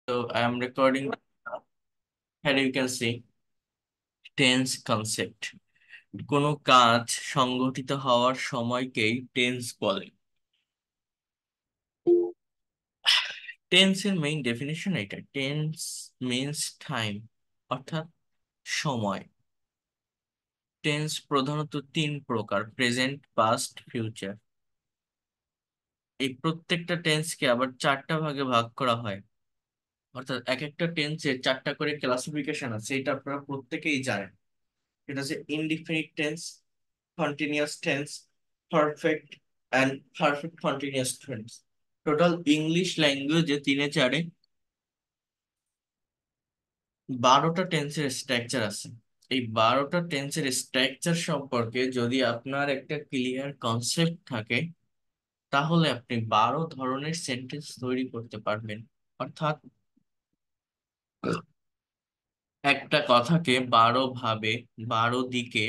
So I am recording. Here you can see tense concept. কোনো কাজ সংঘটিত হওয়ার সময়কেই টেন্স বলে। টেন্সের মেইন ডেফিনেশন এটা। টেন্স মিন্স টাইম, অর্থাৎ সময়। টেন্স প্রধানত তিন প্রকার: প্রেজেন্ট, পাস্ট, ফিউচার। এই প্রত্যেকটা টেন্সকে আবার চারটা ভাগে ভাগ করা হয়, অর্থাৎ এক একটা টেন্সের চারটা করে ক্লাসিফিকেশন আছে। এটা আপনারা প্রত্যেকেই জানেন। এটা হচ্ছে indefinite tense, continuous tense, perfect and perfect continuous tense. Total English ল্যাঙ্গুয়েজে তিনে চারে 12টা টেন্সের স্ট্রাকচার আছে। এই 12টা টেন্সের স্ট্রাকচার সম্পর্কে যদি আপনার একটা ক্লিয়ার কনসেপ্ট থাকে, তাহলে আপনি 12 ধরনের সেন্টেন্স তৈরি করতে পারবেন। অর্থাৎ একটা কথাকে 12 ভাবে, 12 দিকে,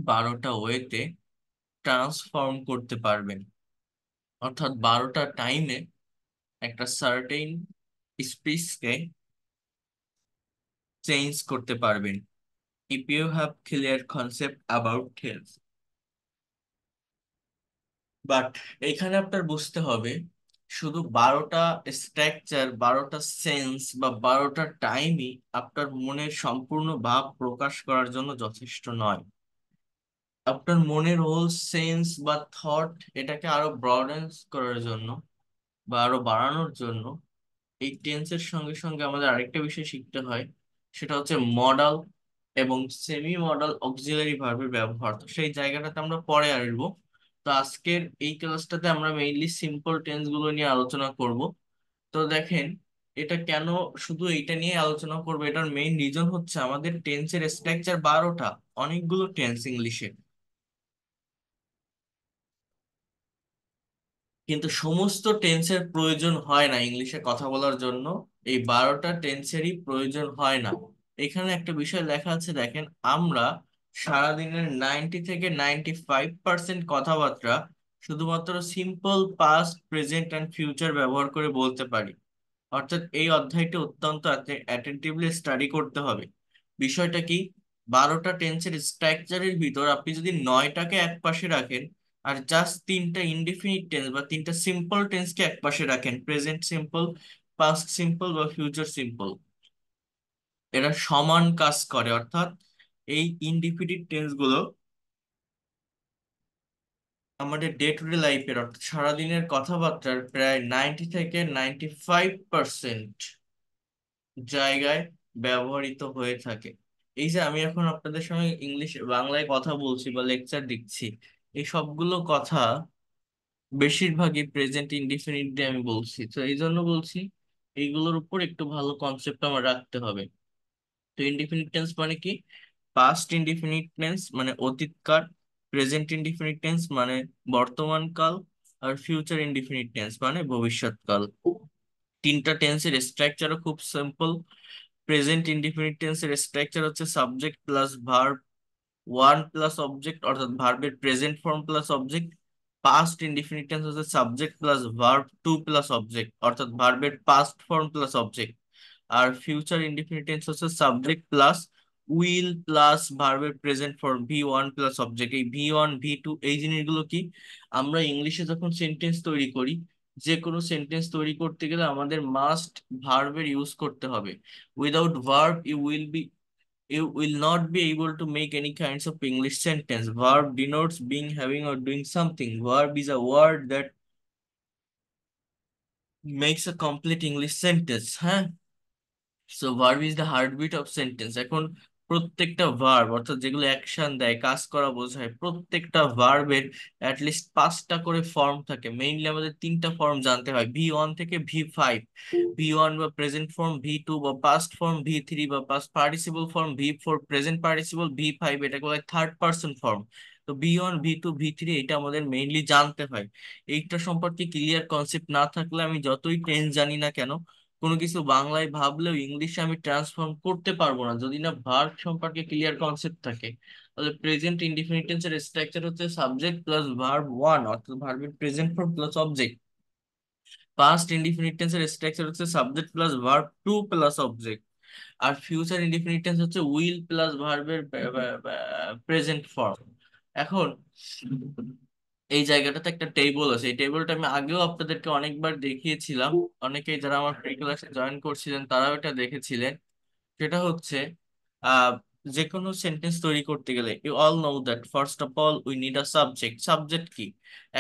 12টা ওয়েতে ট্রান্সফর্ম করতে পারবেন। অর্থাৎ 12টা টাইমে একটা সার্টেইন স্পিচকে চেঞ্জ করতে পারবেন। If you have clear concept about health. But এখানে আপনার বুঝতে হবে, শুধু 12টা স্ট্রাকচার, 12টা সেন্স বা 12টা টাইমই আপনার মনের সম্পূর্ণ ভাব প্রকাশ করার জন্য যথেষ্ট নয়। আপনার মনের হোল সেন্স বা থট এটাকে আরো ব্রডেন্স করার জন্য বা আরো বাড়ানোর জন্য এই টেন্সের সঙ্গে সঙ্গে আমাদের আরেকটা বিষয় শিখতে হয়। সেটা হচ্ছে মডাল এবং সেমি মডাল অক্সিলারি ভার্বের ব্যবহার। তো সেই জায়গাটাতে আমরা পরে আসবো। তো আজকের এই ক্লাসটাতে আমরা মেইনলি সিম্পল টেন্স গুলো নিয়ে আলোচনা করব। তো দেখেন, এটা কেন শুধু এইটা নিয়ে আলোচনা করবো, এটার মেইন রিজন হচ্ছে আমাদের টেন্সের স্ট্রাকচার 12টা, অনেকগুলো টেন্স ইংলিশে। কিন্তু সমস্ত টেন্সের প্রয়োজন হয় না ইংলিশে কথা বলার জন্য। এই 12টা টেন্সেরই প্রয়োজন হয় না। এখানে একটা বিষয় লেখা আছে, দেখেন। আমরা সারাদিনের 90 থেকে 95% কথাবার্তা শুধুমাত্র simple past, present and future ব্যবহার করে বলতে পারি। অর্থাৎ এই অধ্যায়টা অত্যন্ত অ্যাটেন্টিভলি স্টাডি করতে হবে। বিষয়টা কি, 12টা টেন্সের স্ট্রাকচারের ভিতর আপনি যদি 9টাকে এক পাশে রাখেন আর জাস্ট তিনটা ইনডিফিনিট টেন্স বা তিনটা সিম্পল টেন্সকে এক পাশে রাখেন, প্রেজেন্ট সিম্পল, পাস্ট সিম্পল বা ফিউচার সিম্পল, এরা সমান কাজ করে। অর্থাৎ এই ইনডিফিনিট টেন্স গুলো আমাদের ডে টু ডে লাইফের, অর্থাৎ সারাদিনের কথাবার্তার প্রায় 90 থেকে 95% জায়গায় ব্যবহৃত হয়ে থাকে। এই যে আমি এখন আপনাদের সঙ্গে বাংলায় কথা বলছি বা লেকচার দিচ্ছি, এই সবগুলো কথা বেশিরভাগই প্রেজেন্ট ইনডিফিনিট দিয়ে আমি বলছি। তো এই জন্য বলছি, এইগুলোর উপর একটু ভালো কনসেপ্ট আমার রাখতে হবে। তো ইনডিফিনিট টেন্স মানে কি? পাস্ট ইনডিফিনিট টেন্স মানে অতীতকাল, প্রেজেন্ট ইনডিফিনিট টেন্স মানে বর্তমান কাল, আর ফিউচার ইনডিফিনিট টেন্স মানে ভবিষ্যৎকাল। তিনটা টেন্সের স্ট্রাকচারও খুব সিম্পল। প্রেজেন্ট ইনডিফিনিট টেন্সের স্ট্রাকচার হচ্ছে subject plus verb one plus object, অর্থাৎ ভার্বের present form plus object. Past indefinite tense হচ্ছে subject plus verb two plus object, অর্থাৎ ভার্বের পাস্ট ফর্ম প্লাস অবজেক্ট। আর ফিউচার ইনডিফিনিট টেন্স হচ্ছে সাবজেক্ট প্লাস উইল প্লাস ভার্বের present form V 1 plus object. এই V 1 V 2 এই জিনিসগুলো কি, আমরা ইংলিশে যখন সেন্টেন্স তৈরি করি, যে কোনো সেন্টেন্স তৈরি করতে গেলে আমাদের মাস্ট ভার্বের ইউজ করতে হবে। Without verb you will not be able to make any kinds of English sentence. Verb denotes being, having, or doing something. Verb is a word that makes a complete English sentence. হ্যাঁ, so verb is the heartbeat of sentence. এখন প্রত্যেকটা verb, অর্থাৎ যেগুলো action দেয়, কাজ করা বোঝায়, প্রত্যেকটা ভার্বের অ্যাটলিস্ট 5টা করে ফর্ম থাকে। মেইনলি আমাদের তিনটা ফর্ম জানতে হয়, ভি 1 থেকে ভি 5। ভি 1 বা প্রেজেন্ট ফর্ম, ভি 2 বা পাস্ট ফর্ম, ভি 3 বা past participle form, V 4 present participle, V 5 এটাকে বলে থার্ড পার্সন ফর্ম। তো ভি 1 ভি 2 ভি 3 এটা আমাদের মেইনলি জানতে হয়। এইটা সম্পর্কে ক্লিয়ার কনসেপ্ট না থাকলে আমি যতই টেন্স জানি না কেন, কোনো কিছু বাংলায় ভাবলেও ইংলিশে আমি ট্রান্সফর্ম করতে পারবো না যদি না ভার্ব সম্পর্কে ক্লিয়ার কনসেপ্ট থাকে। তাহলে প্রেজেন্ট ইনডিফিনিট টেন্সের স্ট্রাকচার হচ্ছে সাবজেক্ট প্লাস ভার্ব 1, অর্থাৎ ভার্বের present form plus object. Past indefinite টেন্সের স্ট্রাকচার হচ্ছে subject plus verb two plus object, আর ফিউচার ইনডিফিনিট টেন্স হচ্ছে উইল প্লাস ভার্বের প্রেজেন্ট ফর্ম। এখন এই জায়গাটাতে একটা টেবিল আছে, এই টেবিলটা আমি আগেও আপনাদেরকে অনেকবার দেখিয়েছিলাম, অনেকেই যারা আমার প্রি ক্লাসে জয়েন করছিলেন তারাও এটা দেখেছিলেন। সেটা হচ্ছে আহ যে কোনো সেন্টেন্স তৈরি করতে গেলে you all know that first of all we need a subject. Subject কি?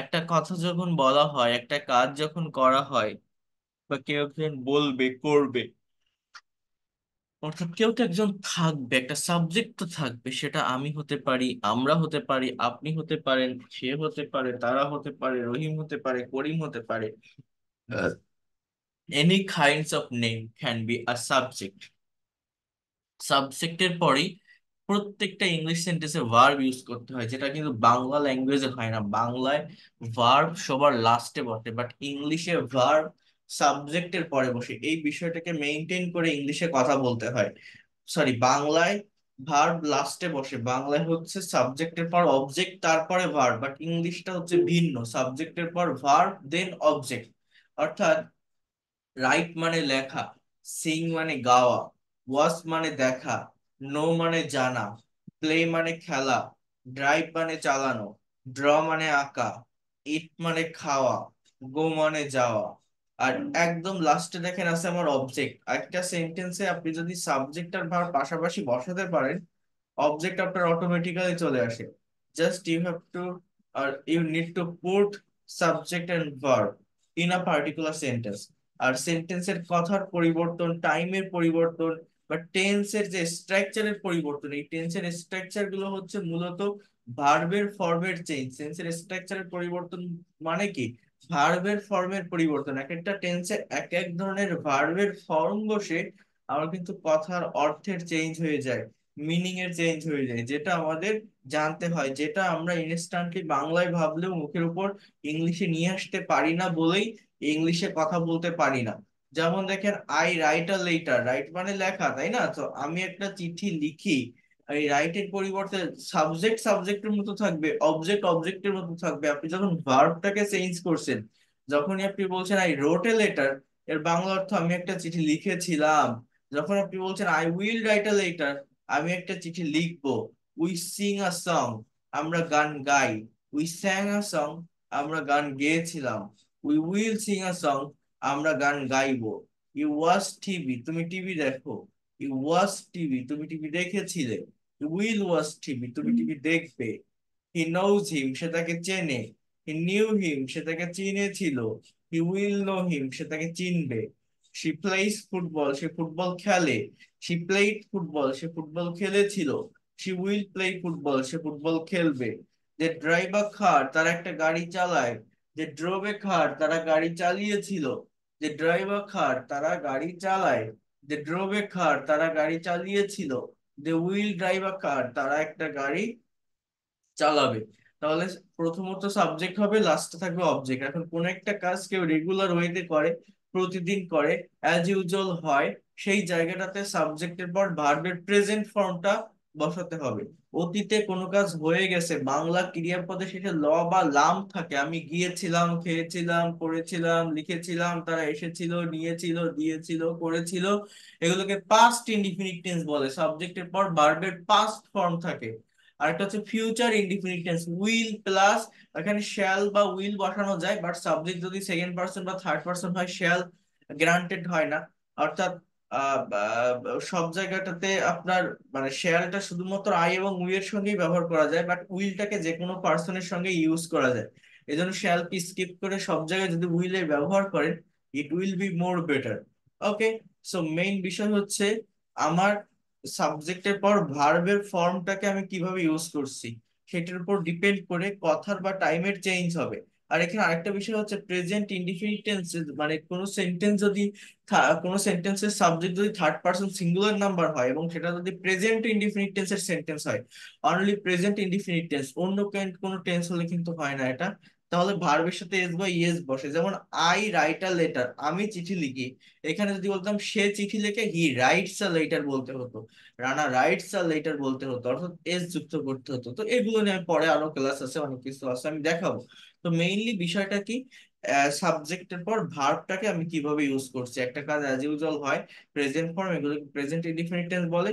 একটা কথা যখন বলা হয়, একটা কাজ যখন করা হয়, বা কেউ একজন বলবে করবে, অর্থাৎ কেউ তো একজন থাকবে, একটা সাবজেক্ট তো থাকবে। সেটা আমি হতে পারি, আমরা হতে পারি, আপনি হতে পারেন, সে হতে পারে, তারা হতে পারে, রহিম হতে পারে, করিম হতে পারে। Any kinds of name can be a subject. সাবজেক্টের পরেই প্রত্যেকটা ইংলিশ সেন্টেন্সে ভার্ব ইউজ করতে হয়, যেটা কিন্তু বাংলা ল্যাঙ্গুয়েজে হয় না। বাংলায় ভার্ব সবার লাস্টে বসে, বাট ইংলিশে ভার্ব সাবজেক্টের পরে বসে। এই বিষয়টাকে মেনটেন করে ইংলিশে কথা বলতে হয়। সরি, বাংলায় ভার্ব লাস্টে বসে, বাংলায় হচ্ছে সাবজেক্টের পর অবজেক্ট তারপরে ভার্ব, বাট ইংলিশটা হচ্ছে ভিন্ন, সাবজেক্টের পর ভার্ব দেন অবজেক্ট। অর্থাৎ রাইট মানে লেখা, সিং মানে গাওয়া, ওয়াচ মানে দেখা, নো মানে জানা, প্লে মানে খেলা, ড্রাইভ মানে চালানো, ড্র মানে আঁকা, ইট মানে খাওয়া, গো মানে যাওয়া। আর একদম লাস্টে দেখেন আছে আমার অবজেক্ট। একটা সেন্টেন্সে আপনি যদি সাবজেক্ট আর ভার্ব পাশাপাশি বসাতে পারেন, অবজেক্ট আপনার অটোমেটিক্যালি চলে আসে। জাস্ট ইউ হ্যাভ টু, আর you need to put subject and verb in a particular sentence. আর সেন্টেন্সের কথার পরিবর্তন, টাইমের পরিবর্তন, বা টেন্সের যে স্ট্রাকচারের পরিবর্তন, এই টেন্সের স্ট্রাকচার গুলো হচ্ছে মূলত ভার্বের ফর্মের চেঞ্জ। টেন্সের স্ট্রাকচারের পরিবর্তন মানে কি? ভার্বের ফর্মের পরিবর্তন। এক একটা টেন্সে এক এক ধরনের ভার্বের ফর্ম বসে আমার কিন্তু কথার অর্থের চেঞ্জ হয়ে যায়, মিনিং এর চেঞ্জ হয়ে যায়, যেটা আমাদের জানতে হয়, যেটা আমরা ইনস্ট্যান্টলি বাংলায় ভাবলেও মুখের উপর ইংলিশে নিয়ে আসতে পারি না বলেই ইংলিশে কথা বলতে পারি না। যেমন দেখেন, I write a letter, right মানে লেখা, তাই না? তো আমি একটা চিঠি লিখি, এই রাইটের পরিবর্তে সাবজেক্ট সাবজেক্টের মতো থাকবে, অবজেক্ট অবজেক্টের মতো থাকবে। আপনি যখন ভার্বটাকে চেঞ্জ করছেন, যখনই আপনি বলছেন আই রোট এ লেটার, এর বাংলা অর্থ আমি একটা চিঠি লিখেছিলাম। যখন আপনি বলছেন I will write a letter, আমি একটা চিঠি লিখবো। উই সিং আ সং, আমরা গান গাই। উই স্যাং আ সং, আমরা গান গেয়েছিলাম। We will sing a song, আমরা গান গাইবো। ইউ ওয়াচ টিভি, তুমি টিভি দেখো। ইউ ওয়াচ টিভি, তুমি টিভি দেখেছিলে। ইউ উইল ওয়াচ টিভি, তুমি টিভি দেখবে। হি নোজ হিম, সে তাকে চেনে। হি নিউ হিম, সে তাকে চিনেছিল। হি উইল নো হিম, সে তাকে চিনবে। শি প্লেইস ফুটবল, সে ফুটবল খেলে। শি প্লেইড ফুটবল, সে ফুটবল খেলেছিল। শি উইল প্লে ফুটবল, সে ফুটবল খেলবে। যে ড্রাইভ আ কার, তারা একটা গাড়ি চালায়। যে ড্রোভ এ কার, তারা গাড়ি চালিয়েছিল। যে ড্রাইভ আ কার, তারা গাড়ি চালায়। যে ড্রোভ এ কার, তারা গাড়ি চালিয়েছিল। They will drive a car, তারা একটা গাড়ি চালাবে। তাহলে প্রথমত সাবজেক্ট হবে, লাস্টে থাকবে অবজেক্ট। এখন কোন একটা কাজ কেউ রেগুলার ওয়েতে করে, প্রতিদিন করে, অ্যাজ ইউজুয়াল হয়, সেই জায়গাটাতে সাবজেক্টের পর ভার্বের প্রেজেন্ট ফর্মটা বসাতে হবে। অতীতে কোনো কাজ হয়ে গেছে, বাংলা ক্রিয়াপদে শেষে ল বা লাম থাকে। আমি গিয়েছিলাম, খেয়েছিলাম, পড়েছিলাম, লিখেছিলাম, তারা এসেছিল, নিয়েছিল, দিয়েছিল, করেছিল। এগুলোকে পাস্ট ইনডিফিনিট টেন্স বলে। সাবজেক্টের পর ভার্বের পাস্ট ফর্ম থাকে। আরেকটা হচ্ছে future indefinite tense, will plus, এখানে শ্যাল বা উইল বসানো যায়, বাট সাবজেক্ট যদি সেকেন্ড পারসন বা থার্ড পারসন হয়, শ্যাল গ্রান্টেড হয় না। অর্থাৎ সব জায়গাটাতে আপনার মানে শ্যালটা শুধুমাত্র আই এবং উই এর সঙ্গেই ব্যবহার করা যায়, বাট উইলটাকে যে কোনো পার্সনের সঙ্গে ইউজ করা যায়। এই জন্য শ্যালকে স্কিপ করে সব জায়গায় যদি উইলের ব্যবহার করেন, it will be more better. Okay, so main বিষয় হচ্ছে আমার সাবজেক্টের পর ভার্বের ফর্মটাকে আমি কিভাবে ইউজ করছি সেটার উপর ডিপেন্ড করে কথার বা টাইমের চেঞ্জ হবে। আর এখানে আরেকটা বিষয় হচ্ছে প্রেজেন্ট ইনডিফিনিট টেন্স, মানে কোনো সেন্টেন্স যদি কোনো সেন্টেন্সের সাবজেক্ট যদি থার্ড পারসন সিঙ্গুলার নাম্বার হয় এবং সেটা যদি প্রেজেন্ট ইনডিফিনিট টেন্সের সেন্টেন্স হয়, অনলি প্রেজেন্ট ইনডিফিনিট টেন্স, অন্য কোনো টেন্স হলে কিন্তু হয় না এটা। তাহলে ভার্বের সাথে এস বা ইএস বসে। যেমন আই রাইট আ লেটার, আমি চিঠি লিখি। এখানে যদি বলতাম সে চিঠি লিখে, হি রাইটস আ লেটার বলতে হতো, রানা রাইটস আ লেটার বলতে হতো, অর্থাৎ এস যুক্ত করতে হতো। তো এগুলো নিয়ে পরে আরো ক্লাস আছে, অনেক কিছু আছে, আমি দেখাবো। তো মেইনলি বিষয়টা কি, সাবজেক্টের পর ভার্বটাকে আমি কিভাবে ইউজ করছি। একটা কাজ অ্যাজ ইউজুয়াল হয়, প্রেজেন্ট ফর্ম, এগুলো প্রেজেন্ট ইনডিফিনিট টেন্স বলে।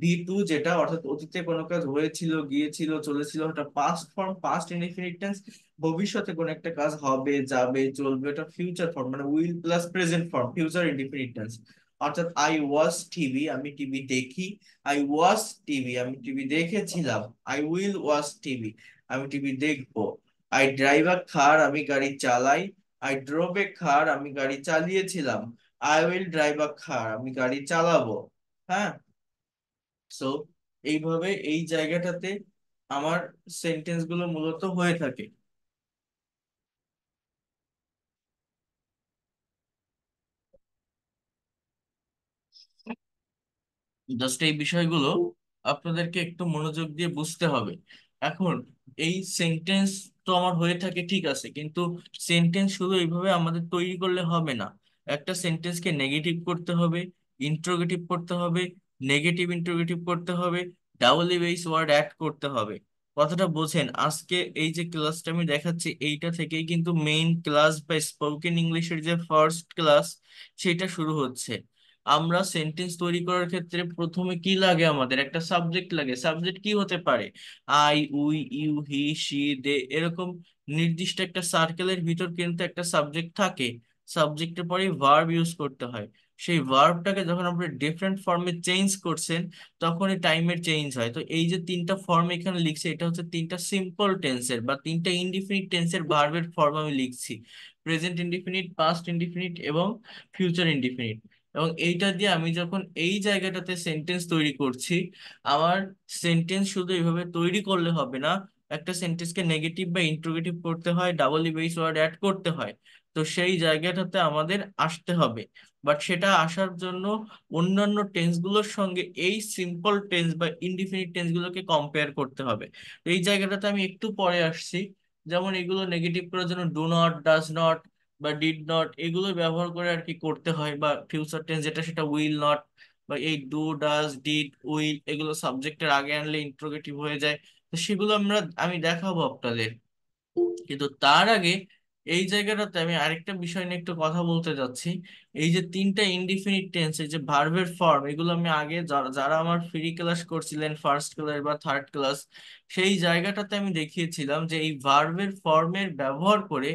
ভি টু যেটা, অর্থাৎ অতীতে কোনো কাজ হয়েছিল, গিয়েছিল, চলেছিল, ওটা past form, past indefinite tense. ভবিষ্যতে কোনো একটা কাজ হবে, যাবে, চলবে, ওটা ফিউচার ফর্ম, মানে will plus present form, future indefinite tense. অর্থাৎ আই ওয়াজ টিভি, আমি টিভি দেখি। আই ওয়াজ টিভি, আমি টিভি দেখেছিলাম। আই উইল ওয়াচ টিভি, আমি টিভি দেখবো। আই ড্রাইভ আ কার, আমি গাড়ি চালাই। আই ড্রোভ এ কার, আমি গাড়ি চালিয়েছিলাম। আই উইল ড্রাইভ আ কার, আমি গাড়ি চালাবো। হ্যাঁ। সো এইভাবে এই জায়গাটাতে আমার সেন্টেন্স গুলো মূলত হয়ে থাকে। জাস্ট এই বিষয়গুলো আপনাদেরকে একটু মনোযোগ দিয়ে বুঝতে হবে। এখন এই সেন্টেন্স তো আমার হয়ে থাকে, ঠিক আছে, কিন্তু সেন্টেন্স শুধু এইভাবে আমাদের তৈরি করলে হবে না। একটা সেন্টেন্সকে নেগেটিভ করতে হবে, ইন্ট্রোগেটিভ করতে হবে, নেগেটিভ ইন্ট্রোগেটিভ করতে হবে, ডাবল বেস ওয়ার্ড অ্যাড করতে হবে। কথাটা বোঝেন? আজকে এই যে ক্লাসটা আমি দেখাচ্ছি, এইটা থেকেই কিন্তু মেইন ক্লাস বা স্পোকেন ইংলিশের যে ফার্স্ট ক্লাস, সেটা শুরু হচ্ছে। আমরা সেন্টেন্স তৈরি করার ক্ষেত্রে প্রথমে কি লাগে, আমাদের একটা সাবজেক্ট লাগে। সাবজেক্ট কি হতে পারে? I, we, you, he, she, they, এরকম নির্দিষ্ট একটা সার্কেলের ভিতর কিন্তু একটা সাবজেক্ট থাকে। সাবজেক্টের পরে ভার্ব ইউজ করতে হয়। সেই ভার্বটাকে যখন আপনি ডিফারেন্ট ফর্মে চেঞ্জ করছেন, তখনই টাইমের চেঞ্জ হয়। তো এই যে তিনটা ফর্ম এখানে লিখছে, এটা হচ্ছে তিনটা সিম্পল টেন্সের বা তিনটা ইনডিফিনিট টেন্সের ভার্বের ফর্ম আমি লিখছি। প্রেজেন্ট ইনডিফিনিট, পাস্ট ইনডিফিনিট এবং ফিউচার ইনডিফিনিট। এবং এইটা দিয়ে আমি যখন এই জায়গাটাতে সেন্টেন্স তৈরি করছি, আমার সেন্টেন্স শুধু এইভাবে তৈরি করলে হবে না। একটা সেন্টেন্সকে নেগেটিভ বা ইন্ট্রোগেটিভ করতে হয়, ডাবল বেস ওয়ার্ড অ্যাড করতে হয়। তো সেই জায়গাটাতে আমাদের আসতে হবে। বাট সেটা আসার জন্য অন্যান্য টেন্সগুলোর সঙ্গে এই সিম্পল টেন্স বা ইনডিফিনিট টেন্সগুলোকে কম্পেয়ার করতে হবে। তো এই জায়গাটাতে আমি একটু পরে আসছি। যেমন এগুলো নেগেটিভ করার জন্য ডু নট, ডাজ নট বা ডিড নট, এগুলো ব্যবহার করে আর কি করতে হয়। বা ফিউচার টেন্স যেটা, সেটা উইল নট বা এই ডু, ডাজ, ডিড, উইল, এগুলো সাবজেক্টের আগে আনলে ইন্ট্রোগেটিভ হয়ে যায়। তো সেগুলো আমি দেখাবো আপনাদের। কিন্তু তার আগে এই জায়গাটাতে আমি আরেকটা বিষয় নিয়ে একটু কথা বলতে যাচ্ছি। এই যে তিনটা ইনডিফিনিট টেন্স, এই যে ভার্বের ফর্ম, এগুলো আমি আগে যারা যারা আমার ফ্রি ক্লাস করছিলেন, ফার্স্ট ক্লাস বা থার্ড ক্লাস, সেই জায়গাটাতে আমি দেখিয়েছিলাম যে এই ভার্বের ফর্মের ব্যবহার করে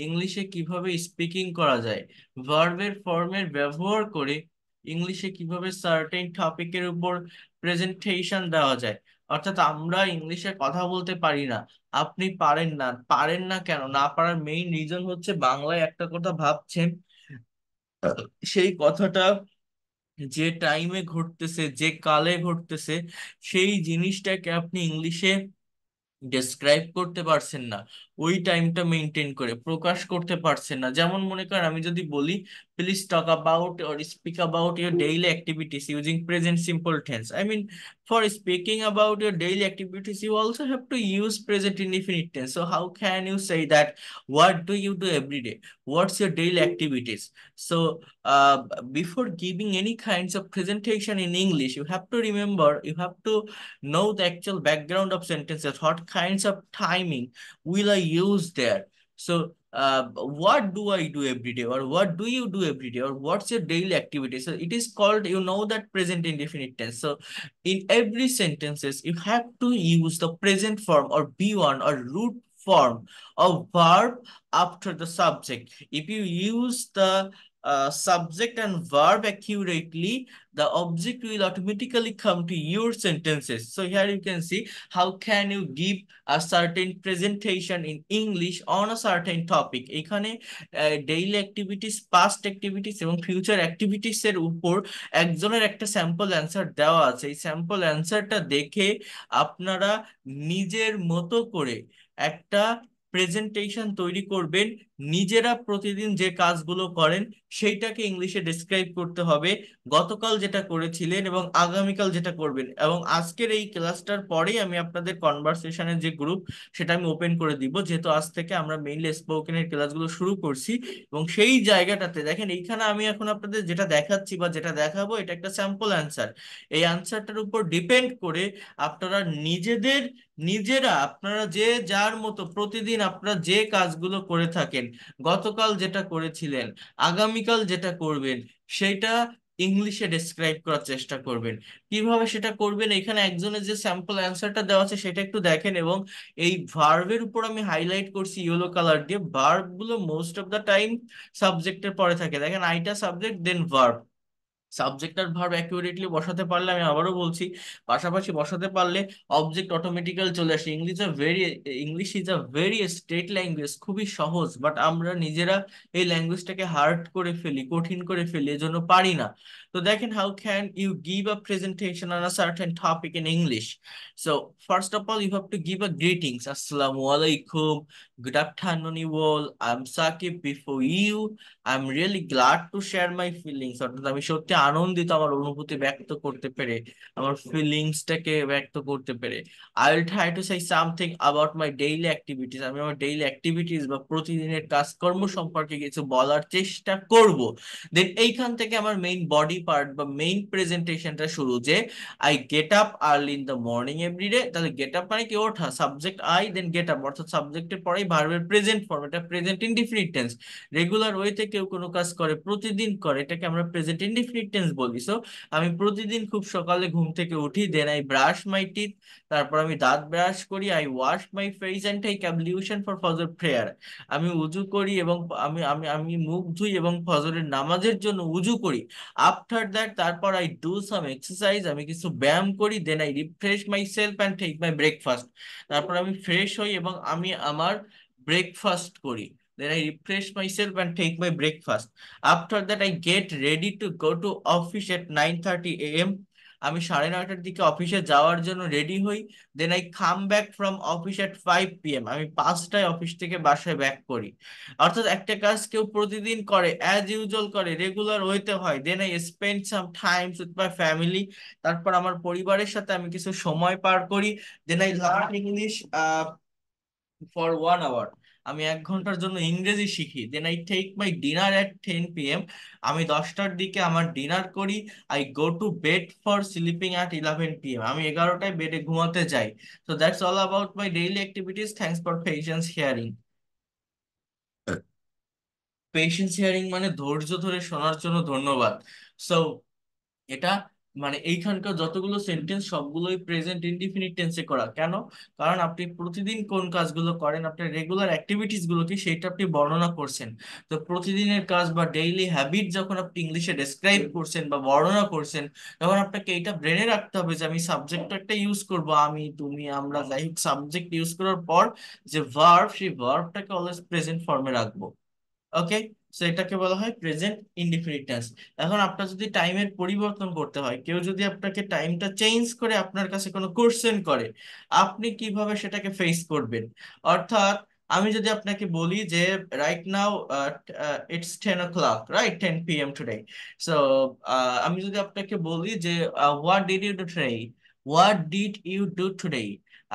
ইংলিশে কিভাবে স্পিকিং করা যায়। ভার্বের ফর্মের ব্যবহার করে ইংলিশে কিভাবে সার্টেন টপিকের উপর প্রেজেন্টেশন দেওয়া যায়। অর্থাৎ আমরা ইংলিশে কথা বলতে পারি না। আপনি পারেন না, পারেন না কেন? না পারার মেইন রিজন হচ্ছে বাংলায় একটা কথা ভাবছেন, সেই কথাটা যে টাইমে ঘটতেছে, যে কালে ঘটতেছে, সেই জিনিসটাকে আপনি ইংলিশে ডেসক্রাইব করতে পারছেন না। ওই টাইমটা মেনটেন করে প্রকাশ করতে পারছেন না। যেমন মনে করেন আমি যদি বলি, please talk about or speak about your daily activities using present simple tense. I mean, for speaking about your daily activities you also have to use present indefinite tense. So how can you say that what do you do every day, what's your daily activities? So before giving any kinds of presentation in English, you have to remember, you have to know the actual background of sentences, what kinds of timing will I use there. So what do I do every day, or what do you do every day, or what's your daily activity? So it is called, that present indefinite tense. So in every sentences you have to use the present form or be1 or root form of verb after the subject. If you use the subject and verb accurately, the object will automatically come to your sentences. So here you can see how can you give a certain presentation in English on a certain topic. এখানে daily activities, past activities এবং future activities এর উপর একজনের একটা sample answer দেওয়া আছে। এই sample অ্যান্সারটা দেখে আপনারা নিজের মতো করে একটা প্রেজেন্টেশন তৈরি করবেন। নিজেরা প্রতিদিন যে কাজগুলো করেন সেইটাকে ইংলিশে ডেসক্রাইব করতে হবে, গতকাল যেটা করেছিলেন এবং আগামীকাল যেটা করবেন। এবং আজকের এই ক্লাসটার পরেই আমি আপনাদের কনভারসেশনের যে গ্রুপ, সেটা আমি ওপেন করে দিব, যেহেতু আজ থেকে আমরা মেইনলি স্পোকেনের ক্লাসগুলো শুরু করছি। এবং সেই জায়গাটাতে দেখেন, এইখানে আমি এখন আপনাদের যেটা দেখাচ্ছি বা যেটা দেখাবো, এটা একটা স্যাম্পল অ্যান্সার। এই অ্যান্সারটার উপর ডিপেন্ড করে আপনারা নিজেরা আপনারা যে যার মতো প্রতিদিন আপনারা যে কাজগুলো করে থাকেন, গতকাল যেটা করেছিলেন, আগামীকাল যেটা করবেন, সেটা ইংলিশে ডেসক্রাইব করার চেষ্টা করবেন। কিভাবে সেটা করবেন, এখানে একজনের যে স্যাম্পল অ্যান্সারটা দেওয়া আছে সেটা একটু দেখেন। এবং এই ভার্বের উপর আমি হাইলাইট করছি ইয়েলো কালার দিয়ে, ভার্ব গুলো মোস্ট অফ দ্য টাইম সাবজেক্টের পরে থাকে। দেখেন আইটা সাবজেক্ট দেন ভার্ব, সাবজেক্ট আর ভার্ব অ্যাকুরেটলি বসাতে পারলে, আমি আবারও বলছি, পাশাপাশি বসাতে পারলে অবজেক্ট অটোমেটিক্যাল চলে আসে। English is a very state language, খুবই সহজ, বাট আমরা নিজেরা এই ল্যাঙ্গুয়েজটাকে হার্ড করে ফেলি, কঠিন করে ফেলি, এজন্য পারি না। তো দেখেন, how can you give a presentation on a certain topic in English? So first of all you have to give a greetings, আসসালামু আলাইকুম, good afternoon you all, I am Sakib, before you I am really glad to share my feelings, অর্থাৎ আমি সত্যি আনন্দিত আমার অনুভূতি ব্যক্ত করতে পেরে, আমার ফিলিংসটাকে ব্যক্ত করতে পেরে। I will try to say something about my daily activities, আমি আমার ডেইলি অ্যাক্টিভিটিস বা প্রতিদিনের কাজকর্ম সম্পর্কে কিছু বলার চেষ্টা করব। দেন এইখান থেকে আমার মেইন বডি পার্ট বা মেইন প্রেজেন্টেশনটা শুরু, যে I get up early in the morning every day. তাহলে গেট আপ মানে কি, ওঠা, subject I, then get up, অর্থাৎ সাবজেক্টের পরেই ভার্বের প্রেজেন্ট ফর্ম, এটা প্রেজেন্ট ইনডিফিনিট টেন্স। রেগুলার ওয়েতে কেউ কোনো কাজ করে, প্রতিদিন করে, এটাকে আমরা প্রেজেন্ট ইনডিফিনিট টেন্স বলি। সো আমি প্রতিদিন খুব সকালে ঘুম থেকে উঠি, then I brush my teeth, তারপর আমি দাঁত ব্রাশ করি, I wash my face and take ablution for Fajr prayer, আমি উজু করি এবং আমি আমি আমি মুখ ধুই এবং ফজরের নামাজের জন্য উজু করি। আফটার দ্যাট, তারপর আই ডু সাম এক্সারসাইজ, আমি কিছু ব্যায়াম করি, then I refresh my self and take my breakfast, তারপর আমি ফ্রেশ হই এবং আমি আমার ব্রেকফাস্ট করি। Then I refresh myself and take my breakfast. After that, I get ready to go to office at 9:30 a.m. আমি 9:30টার দিকে অফিসে যাওয়ার জন্য রেডি হই। Then I come back from office at 5 p.m. আমি 5টায় অফিস থেকে বাসায় ব্যাক করি। অর্থাৎ একটা কাজ কেউ প্রতিদিন করে, অ্যাজ ইউজুয়াল করে, রেগুলার হইতে হয়। Then I spend some times with my family, তারপর আমার পরিবারের সাথে আমি কিছু সময় পার করি। Then I learn English for 1 hour, আমি 1 ঘন্টার জন্য ইংরেজি শিখি। Then I take my dinner at 10 p.m. আমি 10টার দিকে আমার ডিনার করি। I go to bed for sleeping at 11 p.m. আমি 11টায় বেডে ঘুমাতে যাই। তো that's all about my daily activities, thanks for patience hearing. Patience hearing মানে ধৈর্য ধরে শোনার জন্য ধন্যবাদ। সো এটা মানে এইখানকার যতগুলো সেন্টেন্স সবগুলোই প্রেজেন্ট ইনডিফিনিট টেন্সে করা। কেন? কারণ আপনি প্রতিদিন কোন কাজগুলো করেন, আপনার রেগুলার অ্যাক্টিভিটিস গুলো কি, সেটা আপনি বর্ণনা করছেন। তো প্রতিদিনের কাজ বা ডেইলি হ্যাবিট যখন আপনি ইংলিশে ডেসক্রাইব করছেন বা বর্ণনা করছেন, তখন আপনাকে এটা ব্রেনে রাখতে হবে যে আমি সাবজেক্ট একটা ইউজ করব, আমি, তুমি, আমরা, যাই হোক, সাবজেক্ট ইউজ করার পর যে ভার্ব, সেই ভার্বটাকে অলওয়েজ প্রেজেন্ট ফর্মে রাখবো। ওকে, সো এটাকে বলা হয় প্রেজেন্ট ইনডিফিনিট টেন্স। এখন আপনার যদি টাইমের পরিবর্তন করতে হয়, কেউ যদি আপনাকে টাইমটা চেঞ্জ করে আপনার কাছে কোনো কোশ্চেন করে, আপনি কিভাবে সেটাকে ফেস করবেন? অর্থাৎ আমি যদি আপনাকে বলি যে right now it's 10 o'clock, right, 10 p.m. Today. So আমি যদি আপনাকে বলি যে what did you do today, what did you do today,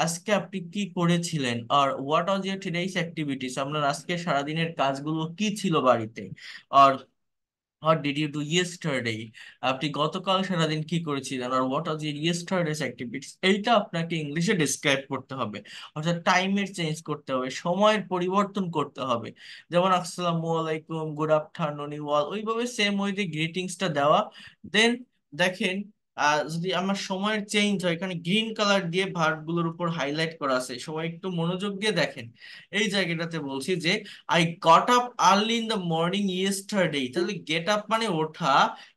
আজকে আপনি কি করেছিলেন, আর what was your today's activities, আপনার আজকে সারাদিনের কাজগুলো কি ছিল বাড়িতে, আর what did you do yesterday, আপনি গতকাল সারাদিন কি করেছিলেন, আর what was your yesterday's activities. এইটা আপনাকে ইংলিশে ডিসক্রাইব করতে হবে। অর্থাৎ টাইমের চেঞ্জ করতে হবে, সময়ের পরিবর্তন করতে হবে। যেমন আসসালামু আলাইকুম, গুড আফটারনুন ইউ অল, ওইভাবে সেম ওয়েতে গ্রিটিংসটা দেওয়া। দেন দেখেন, যদি আমার সময়ের চেঞ্জ হয়, এখানে গ্রিন কালার দিয়ে ভার্ব গুলোর উপর হাইলাইট করা আছে, সবাই একটু মনোযোগ দিয়ে দেখেন। এই জায়গাটাতে বলছি যে I got up early in the morning yesterday, তাহলে গেট আপ মানে ওঠা,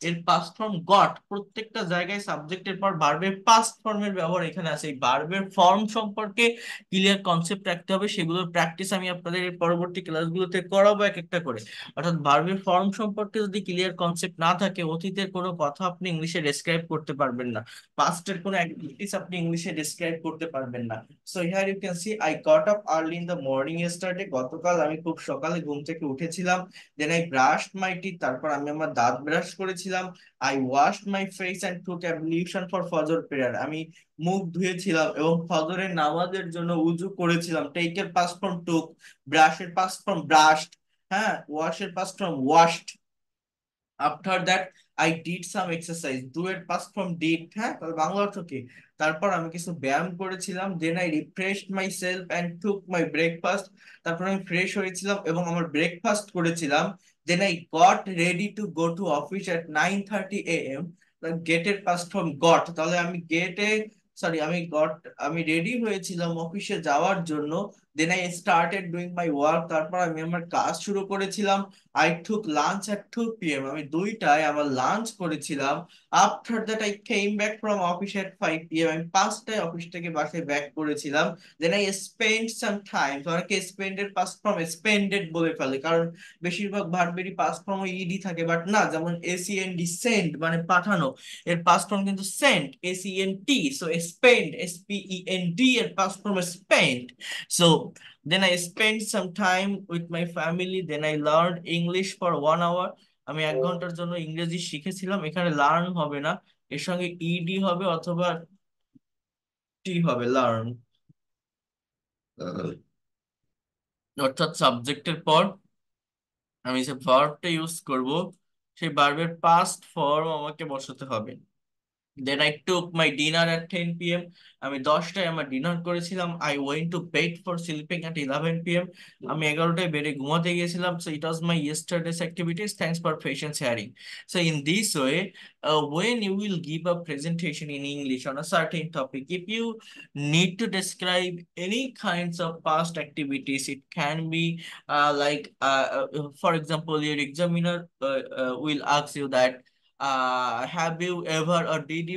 এর পাস্ট ফর্ম গট, প্রত্যেকটা জায়গায় সাবজেক্টের পর ভার্বের পাস্ট ফর্মের ব্যবহার এখানে আছে। এই ভার্বের ফর্ম সম্পর্কে ক্লিয়ার কনসেপ্ট রাখতে হবে, সেগুলোর প্র্যাকটিস আমি আপনাদের এর পরবর্তী ক্লাসগুলোতে করাবো এক একটা করে। অর্থাৎ ভার্বের ফর্ম সম্পর্কে যদি ক্লিয়ার কনসেপ্ট না থাকে, অতীতের কোনো কথা আপনি ইংলিশে ডেসক্রাইব করতে পারবেন না, পাস্টের কোনো অ্যাক্টিভিটিস আপনি ইংলিশে ডেসক্রাইব করতে পারবেন না। So here you can see I got up early in the morning yesterday, গতকাল আমি খুব সকালে ঘুম থেকে উঠেছিলাম। Then I brushed my teeth, তারপর আমি আমার দাঁত ব্রাশ করেছিলাম। I washed my face and took ablution for Fajr prayer, আমি মুখ ধুয়েছিলাম এবং ফজরের নামাজের জন্য উজু করেছিলাম। টেক এর পাস্ট ফর্ম টুক, ব্রাশের পাস্ট ফর্ম ব্রাশড, হ্যাঁ, ওয়াশের past form washed. After that I did some exercise, do এর পাস্ট ফর্ম ডিড, হ্যাঁ তাহলে বাংলা অর্থ কি? তারপর আমি কিছু ব্যায়াম করেছিলাম, then I refreshed my self and took my breakfast, তারপর আমি ফ্রেশ হয়েছিলাম এবং আমার ব্রেকফাস্ট করেছিলাম, then I got ready to go to office at 9:30 AM। গেটের পাস্ট ফর্ম গট, তাহলে আমি গেটে, সরি আমি গট, আমি রেডি হয়েছিলাম অফিসে যাওয়ার জন্য, then I started doing my work, তারপর আমি আমার কাজ শুরু করেছিলাম। I took lunch at 2 PM, আমি 2টায় আমার লাঞ্চ করেছিলাম। After that I came back from office at 5 PM, আমি 5টায় অফিস থেকে বাসায় ব্যাক করেছিলাম। Then I spend some time, তো অনেকে স্পেন্ডের পাস্ট ফর্ম স্পেন্ডেড বলে ফেলে, কারণ বেশিরভাগ ভার্বেরই পাস্ট ফর্ম ইডি থাকে, বাট না, যেমন এসইএনডি সেন্ড মানে পাঠানো, এর পাস্ট ফর্ম কিন্তু সেন্ট, এসইএনটি। সো স্পেন্ড, এসপিইএনডি, এর past form spend. So then I spent some time with my family, then I learned English for 1 hour, আমি 1 ঘন্টার জন্য ইংরেজি শিখেছিলাম। এখানে লার্ন হবে না, এর সঙ্গে ইডি হবে অথবা টি হবে, লার্ন, অর্থাৎ সাবজেক্টের পর আমি যে ভার্বটা ইউজ করব সেই ভার্বের পাস্ট ফর্ম আমাকে বসাতে হবে। Then I took my dinner at 10 PM, আমি 10টায় আমার ডিনার করেছিলাম। I went to bed for sleeping at 11 PM, আমি 11টায় বেডে ঘুমাতে গিয়েছিলাম। So it was my yesterday's activities, thanks for patience hearing. So in this way, when you will give a presentation in English on a certain topic, if you need to describe any kinds of past activities, it can be for example, your examiner will ask you that, have you ever, or did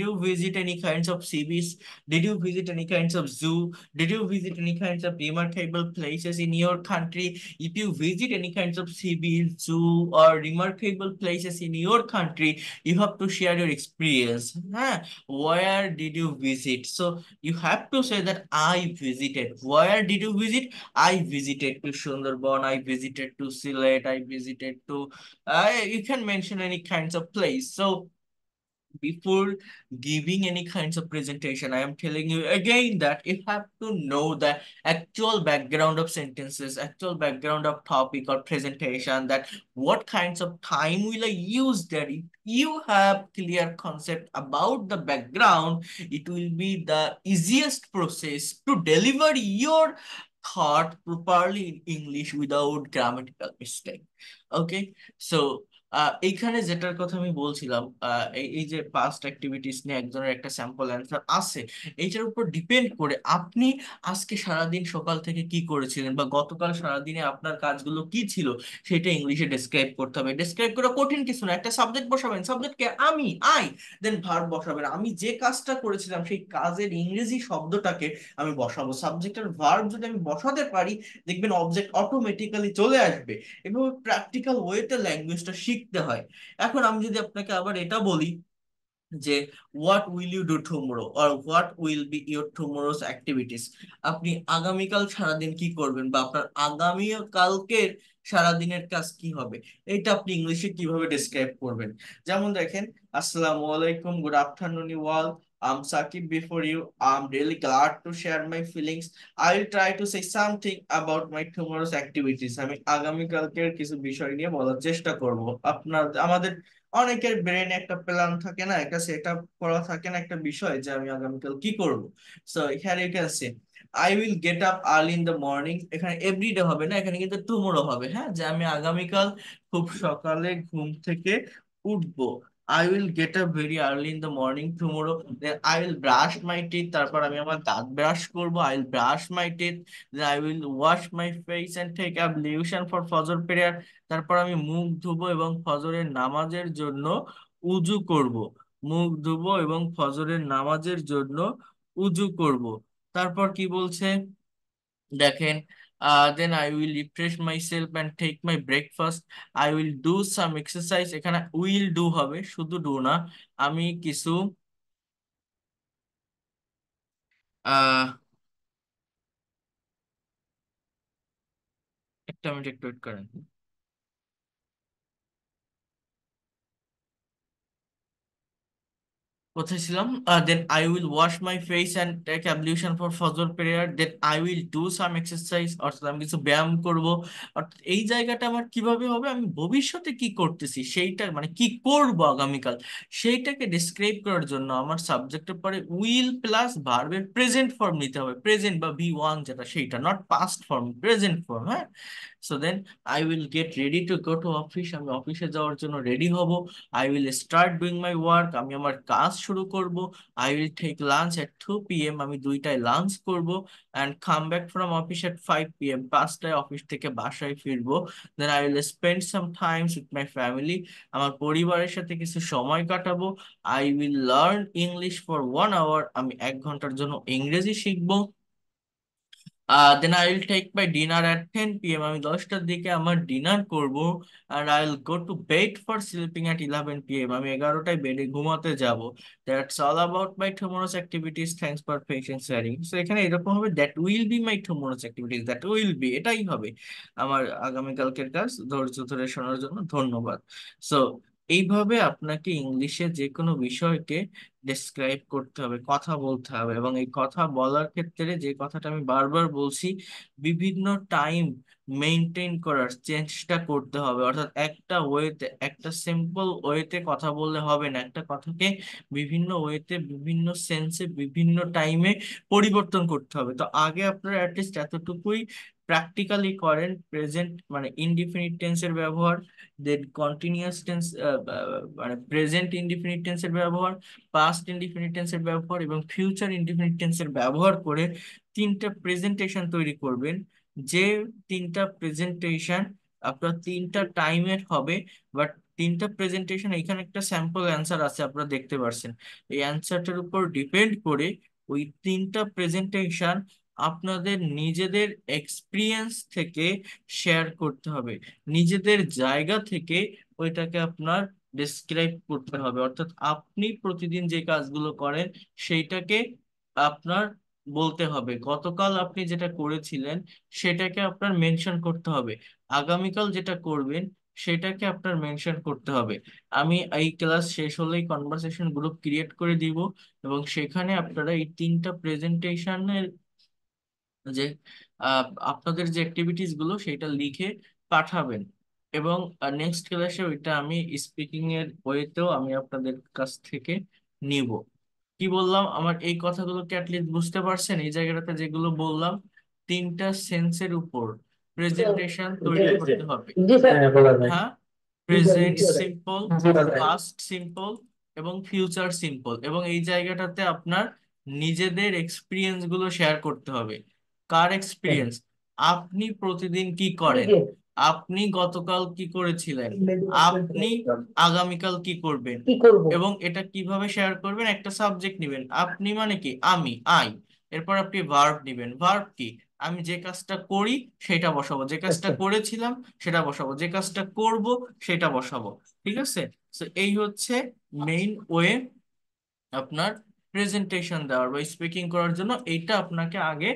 you visit any kinds of sea beach, did you visit any kinds of zoo, did you visit any kinds of remarkable places in your country? If you visit any kinds of sea beach, zoo, or remarkable places in your country, you have to share your experience, huh? Where did you visit? So you have to say that I visited. Where did you visit? I visited to Sundarban, I visited to Sylhet, I visited to, you can mention any kinds of place. So before giving any kinds of presentation, I am telling you again that you have to know the actual background of sentences, actual background of topic or presentation, that what kinds of time will I use there. If you have clear concept about the background, it will be the easiest process to deliver your thought properly in English without grammatical mistake. Okay, so এইখানে যেটার কথা আমি বলছিলাম, এই যে past activities নিয়ে একজনের একটা স্যাম্পল অ্যান্সার আছে, এইটার উপর ডিপেন্ড করে আপনি আজকে সারাদিন সকাল থেকে কি করেছিলেন বা গতকাল সারাদিনে আপনার কাজগুলো কি ছিল সেটা ইংলিশে ডেসক্রাইব করতে হবে। ডেসক্রাইব করা কঠিন কিছু না, একটা সাবজেক্ট বসাবেন, সাবজেক্টকে আমি, আই, দেন ভার্ব বসাবেন, আমি যে কাজটা করেছিলাম সেই কাজের ইংরেজি শব্দটাকে আমি বসাবো। সাবজেক্টের ভার্ব যদি আমি বসাতে পারি, দেখবেন অবজেক্ট অটোমেটিক্যালি চলে আসবে। এভাবে প্র্যাকটিক্যাল ওয়েতে ল্যাঙ্গুয়েজটা শিখতে হয়। এখন আমি যদি আপনাকে আবার এটা বলি যে what will you do tomorrow, or what will be your tomorrow's activities, আপনি আগামীকাল সারাদিন কি করবেন বা আপনার আগামী কালকের সারাদিনের কাজ কি হবে, এটা আপনি ইংলিশে কিভাবে ডেসক্রাইব করবেন? যেমন দেখেন, আসসালামু আলাইকুম, good afternoon you all, I'm Sakib before you. I'm really glad to share my feelings. I'll try to say something about my tomorrow's activities. আমি আগামীকালকের কিছু বিষয় নিয়ে বলার চেষ্টা করব। আমাদের অনেকের ব্রেনে একটা প্ল্যান থাকে না, একটা সেট আপ করা থাকে না, একটা বিষয় যে আমি আগামীকাল কি করব। So here you can say, I will get up early in the morning, এখানে এভরিডে হবে না, এখানে কিন্তু টুমোরো হবে, হ্যাঁ, যে আমি আগামীকাল খুব সকালে ঘুম থেকে উঠবো। I will get up very early in the morning tomorrow, then I will brush my teeth, তারপর আমি আমার দাঁত ব্রাশ করবো, I will brush my teeth, then I will wash my face and take ablution for Fajr prayer, তারপর আমি মুখ ধুবো এবং ফজরের নামাজের জন্য উজু করব। মুখ ধুবো এবং ফজরের নামাজের জন্য উজু করব। তারপর কি বলছে দেখেন, then I will refresh my self and take my breakfast, I will do some exercise, এখানে উইল ডু হবে, শুধু ডু না। আমি কিছু আহ একটা মিনিট একটু ওয়েট করেন। কোথায় ছিলাম? Then I will wash my face and take ablution for Fajr prayer, then I will do some exercise, অর্থাৎ আমি কিছু ব্যায়াম করব। অর্থাৎ এই জায়গাটা আমার কিভাবে হবে, আমি ভবিষ্যতে কি করতেছি সেইটা, মানে কি করব আগামীকাল, সেইটাকে ডিসক্রাইব করার জন্য আমার সাবজেক্টের পরে উইল প্লাস ভার্বের প্রেজেন্ট ফর্ম নিতে হবে, প্রেজেন্ট বা V1 যেটা, সেইটা not past form, present form, হ্যাঁ। So then I will get ready to go to office, আমি অফিসে যাওয়ার জন্য রেডি হব। I will start doing my work, আমি আমার কাজ শুরু করব। I will take lunch at 2 p.m., আমি 2টায় লাঞ্চ করব। And come back from office at 5 p.m., 5টায় অফিস থেকে বাসায় ফিরবো। Then I will spend some times with my family, আমার পরিবারের সাথে কিছু সময় কাটাবো। I will learn English for 1 hour, আমি 1 ঘন্টার জন্য ইংরেজি শিখবো। Then I will take my dinner at 10 p.m., আমি 10টার দিকে আমার ডিনার করব। And I will go to bed for sleeping at 11 p.m., আমি 11টায় বেডে ঘুমাতে যাব। That's all about my tomorrow's activities, thanks for patience sharing. So এখানে এরকম হবে, that will be my tomorrow's activities, that will be, এটাই হবে আমার আগামীকালকের কাজ। ধৈর্য ধরে শোনার জন্য ধন্যবাদ। সো এইভাবে আপনাকে ইংলিশে যে কোনো বিষয়কে ডেসক্রাইব করতে হবে, কথা বলতে হবে। এবং এই কথা বলার ক্ষেত্রে যে কথাটা আমি বারবার বলছি, বিভিন্ন টাইম মেনটেন করার চেষ্টা করতে হবে। অর্থাৎ একটা ওয়েতে, একটা সিম্পল ওয়েতে কথা বললে হবে না, একটা কথাকে বিভিন্ন ওয়েতে, বিভিন্ন সেন্সে, বিভিন্ন টাইমে পরিবর্তন করতে হবে। তো আগে আপনারা অ্যাটলিস্ট এতটুকুই প্র্যাকটিক্যালি করেন, প্রেজেন্ট মানে ইনডিফিনিট টেন্সের ব্যবহার, দেন কন্টিনিউয়াস টেন্স মানে প্রেজেন্ট ইনডিফিনিট টেন্সের ব্যবহার, পাস্ট ইনডিফিনিট টেন্সের ব্যবহার এবং ফিউচার ইনডিফিনিট টেন্সের ব্যবহার করে 3টা প্রেজেন্টেশন তৈরি করবেন। যে 3টা প্রেজেন্টেশন আপনার 3টা টাইমের হবে, বাট 3টা প্রেজেন্টেশন, এখানে একটা স্যাম্পল অ্যান্সার আছে আপনারা দেখতে পাচ্ছেন। এই অ্যান্সারটার উপর ডিপেন্ড করে ওই 3টা প্রেজেন্টেশন আপনাদের নিজেদের এক্সপিরিয়েন্স থেকে শেয়ার করতে হবে, নিজেদের জায়গা থেকে ওইটাকে আপনার ডিসক্রাইব করতে হবে। অর্থাৎ আপনি প্রতিদিন যে কাজগুলো করেন সেইটাকে আপনার বলতে হবে, গতকাল আপনি যেটা করেছিলেন সেটাকে আপনার মেনশন করতে হবে, আগামীকাল যেটা করবেন সেটাকে আপনার মেনশন করতে হবে। আমি এই ক্লাস শেষ হলেই কনভারসেশন গ্রুপ ক্রিয়েট করে দিব, এবং সেখানে আপনারা এই 3টা প্রেজেন্টেশনের যে আপনাদের যে অ্যাক্টিভিটিস গুলো সেটা লিখে পাঠাবেন। এবং নেক্সট ক্লাসে ওইটা আমি স্পিকিং এর ওয়েতেও আমি আপনাদের কাছ থেকে নিব। কি বললাম, আমার এই কথাগুলোকে অ্যাটলিস্ট বুঝতে পারছেন? এই জায়গাটাতে যেগুলো বললাম, 3টা সেন্সের উপর প্রেজেন্টেশন তৈরি করতে হবে। জি স্যার, হ্যাঁ বলা যায়। হ্যাঁ, জি স্যার, প্রেজেন্ট জি স্যার, সিম্পল, বলা যায়। পাস্ট সিম্পল এবং ফিউচার সিম্পল। এবং এই জায়গাটাতে আপনার নিজেদের এক্সপিরিয়েন্স গুলো শেয়ার করতে হবে। কার হ্যাঁ, এক্সপিরিয়েন্স? আপনি প্রতিদিন কি এই করেন, যে আপনি গতকাল কি করেছিলেন, আপনি আগামীকাল কি করবেন, কি করব। এবং এটা কিভাবে শেয়ার করবেন। একটা সাবজেক্ট নেবেন, আপনি মানে কি, আমি, আই। এরপর আপনি ভার্ব নেবেন, ভার্ব কি, আমি যে কাজটা করি সেটা বসাবো, যে কাজটা আচ্ছা, করেছিলাম সেটা বসাবো, যে কাজটা করব সেটা বসাবো। ঠিক আছে? তো এই হচ্ছে মেইন ওয়ে আপনার প্রেজেন্টেশন দেওয়ার বা স্পিকিং করার জন্য। এইটা আপনাকে আগে